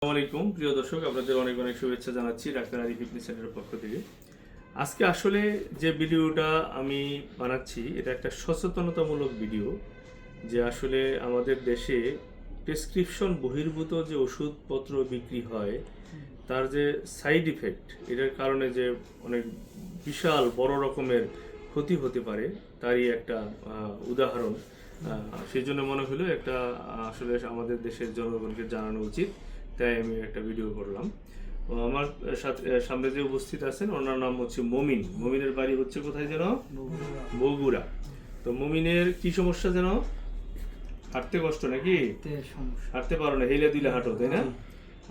আসসালামু আলাইকুম প্রিয় দর্শক, আপনাদের অনেক অনেক শুভেচ্ছা জানাচ্ছি ডাক্তার আরিফ ফিটনেস সেন্টারের পক্ষ থেকে। আজকে আসলে যে ভিডিওটা আমি বানাচ্ছি এটা একটা সচেতনতামূলক ভিডিও, যে আসলে আমাদের দেশে প্রেসক্রিপশন বহির্ভূত যে ওষুধপত্র বিক্রি হয় তার যে সাইড ইফেক্ট, এটার কারণে যে অনেক বিশাল বড় রকমের ক্ষতি হতে পারে তারই একটা উদাহরণ। সেই জন্য মনে হলো একটা আসলে আমাদের দেশের জনগণকে জানানো উচিত, তাই আমি একটা ভিডিও করলাম। আমার সাথে সামনে যে উপস্থিত আছেন ওনার নাম হচ্ছে মমিন। মমিনের বাড়ি হচ্ছে কোথায় যেন? বগুড়া। তো মমিনের কি সমস্যা যেন? হাঁটতে কষ্ট নাকি? হাঁটতে পারো না, হেলে দুলে হাঁটো, তাই না?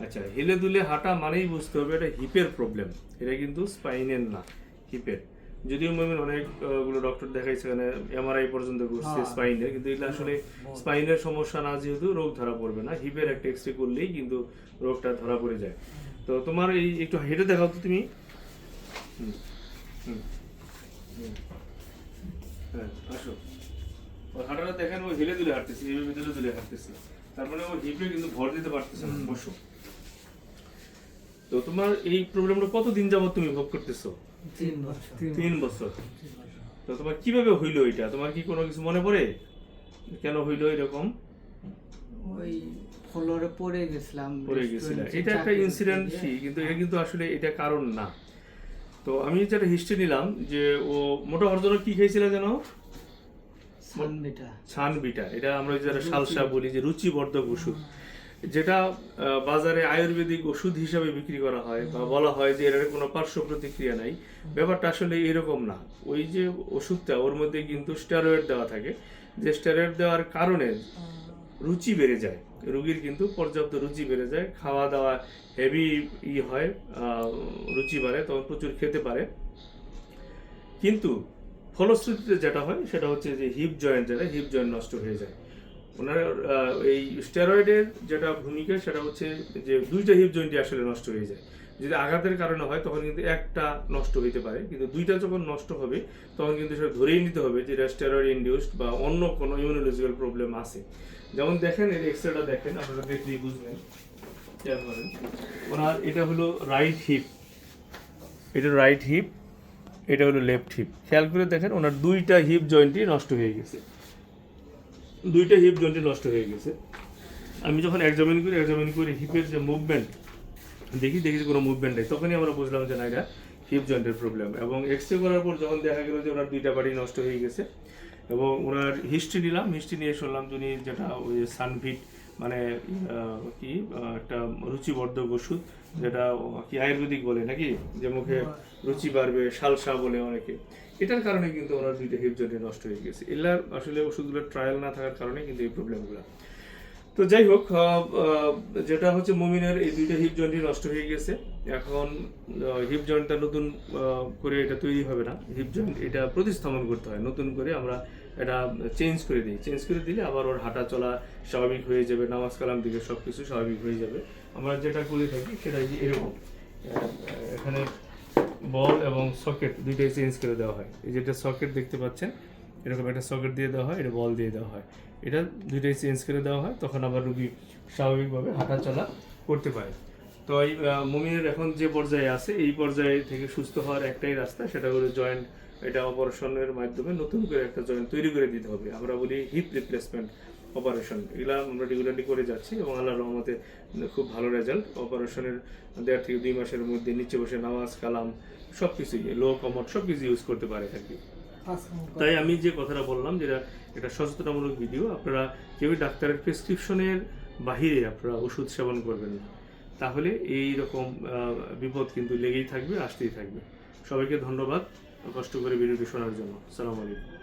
আচ্ছা, হেলে দুলে হাঁটা মানেই বুঝতে হবে এটা হিপের প্রবলেম, এটা কিন্তু স্পাইনের না, হিপের। যদিও মমিন অনেকগুলো ডক্টর দেখাইছে, এখানে এমআরআই পর্যন্ত করছে স্পাইনের, কিন্তু এগুলো আসলে স্পাইনের সমস্যা না, যেহেতু রোগ ধরা পড়বে না। হিপের একটা এক্সরে করলেই কিন্তু রোগটা ধরা পড়ে যায়। তো তোমার এই একটু হেঁটে দেখাও তো তুমি। হুম হুম হুম হ্যাঁ, আসো। ওর হাঁটাটা দেখেন, ও হেলে দুলে হাঁটতেছে, হিপের ভিতরে দুলে হাঁটতেছে, তার মানে ও হিপে কিন্তু ভর দিতে পারতেছে না। বসো। তো তোমার এই প্রবলেমটা কতদিন যাবত তুমি ভোগ করতেছো? 3 বছর। 3 বছর। তো তোমার কিভাবে হইলো এটা? তোমার কি কোনো কিছু মনে পড়ে কেন হইলো এরকম? ওই ফ্লোরে পড়ে গেছিলাম। পড়ে গেছিল, এটা একটা ইনসিডেন্ট, কিন্তু এটা কিন্তু আসলে এটা কারণ না। তো আমি যেটা হিস্ট্রি নিলাম, যে ও মোটা হওয়ার জন্য কি খাইছিল যেন? ছানবিটা। এটা আমরা যারা সালসা বলি, যে রুচিবর্ধক ওষুধ, যেটা বাজারে আয়ুর্বেদিক ওষুধ হিসাবে বিক্রি করা হয়, বা বলা হয় যে এর কোনো পার্শ্ব প্রতিক্রিয়া নাই। ব্যাপারটা আসলে এরকম না। ওই যে ওষুধটা, ওর মধ্যে কিন্তু স্টেরয়েড দেওয়া থাকে, যে স্টেরয়েড দেওয়ার কারণে রুচি বেড়ে যায়, রোগীর কিন্তু পর্যাপ্ত রুচি বেড়ে যায়, খাওয়া দাওয়া হেভি হয়, রুচি বাড়ে, তখন প্রচুর খেতে পারে। কিন্তু ফলশ্রুতিতে যেটা হয় সেটা হচ্ছে যে হিপ জয়েন্ট নষ্ট হয়ে যায়। ওনার এই স্টেরয়েডের যেটা ভূমিকা সেটা হচ্ছে যে দুইটা হিপ জয়েন্টই আসলে নষ্ট হয়ে যায়। যদি আঘাতের কারণে হয় তখন কিন্তু একটা নষ্ট হইতে পারে, কিন্তু দুইটা যখন নষ্ট হবে তখন কিন্তু সেটা ধরেই নিতে হবে যে স্টেরয়েড ইনডিউসড বা অন্য কোনো ইমিউনোলজিক্যাল প্রবলেম আছে। যেমন দেখেন, এর এক্সরেটা দেখেন, আপনারা দেখলেই বুঝবেন। খেয়াল করেন, ওনার এটা হলো রাইট হিপ, এটা রাইট হিপ, এটা হলো লেফট হিপ। খেয়াল করে দেখেন, ওনার দুইটা হিপ জয়েন্টই নষ্ট হয়ে গেছে, দুইটা হিপ জয়েন্টই নষ্ট হয়ে গেছে। আমি যখন এক্সামিন করি হিপের যে মুভমেন্ট দেখি যে কোনো মুভমেন্ট নেই, তখনই আমরা বুঝলাম যে না, এটা হিপ জয়েন্টের প্রবলেম। এবং এক্সরে করার পর যখন দেখা গেল যে ওনার দুইটা বাড়ি নষ্ট হয়ে গেছে, এবং ওনার হিস্ট্রি নিয়ে শুনলাম যিনি যেটা ওই সানভিট, মানে কি একটা রুচিবর্ধক ওষুধ, যেটা কি আয়ুর্বেদিক বলে নাকি, যে মুখে রুচি বাড়বে, সালসা বলে অনেকে, এটার কারণে কিন্তু ওনার দুইটা হিপ জয়েন্ট নষ্ট হয়ে গেছে। এগুলার আসলে ওষুধগুলোর ট্রায়াল না থাকার কারণে কিন্তু এই প্রবলেমগুলো। তো যাই হোক, যেটা হচ্ছে মমিনের এই দুইটা হিপ জয়েন্টই নষ্ট হয়ে গেছে। এখন হিপ জয়েন্টটা নতুন করে এটা তৈরি হবে না, হিপ জয়েন্ট এটা প্রতিস্থাপন করতে হয়, নতুন করে আমরা এটা চেঞ্জ করে দিলে আবার ওর হাঁটা চলা স্বাভাবিক হয়ে যাবে, নামাজ কালাম দিকে সব কিছু স্বাভাবিক হয়ে যাবে। আমরা যেটা করে থাকি সেটা এরকম, এখানে বল এবং সকেট দুইটাই চেঞ্জ করে দেওয়া হয়। এই যেটা সকেট দেখতে পাচ্ছেন, এরকম একটা সকেট দিয়ে দেওয়া হয়, এটা বল দিয়ে দেওয়া হয়, এটা দুইটাই চেঞ্জ করে দেওয়া হয়, তখন আবার রুগী স্বাভাবিকভাবে হাঁটা চলা করতে পারে। তো এই মমিনের এখন যে পর্যায়ে আছে, এই পর্যায়ে থেকে সুস্থ হওয়ার একটাই রাস্তা, সেটা হলো জয়েন্ট, এটা অপারেশনের মাধ্যমে নতুন করে একটা জয়েন্ট তৈরি করে দিতে হবে। আমরা বলি হিপ রিপ্লেসমেন্ট অপারেশন। এগুলো আমরা রেগুলারলি করে যাচ্ছি এবং আল্লাহর রহমতে খুব ভালো রেজাল্ট। অপারেশনের 1.5 থেকে 2 মাসের মধ্যে নিচে বসে নামাজ কালাম সব কিছুই, লো কমোড সব কিছু ইউজ করতে পারে থাকি। তাই আমি যে কথাটা বললাম, যেটা এটা সচেতনামূলক ভিডিও, আপনারা কেউই ডাক্তারের প্রেসক্রিপশনের বাহিরে আপনারা ওষুধ সেবন করবেন না, তাহলে এই রকম বিপদ কিন্তু লেগেই থাকবে, আসতেই থাকবে। সবাইকে ধন্যবাদ কষ্ট করে ভিডিওটি শোনার জন্য। আসসালামু আলাইকুম।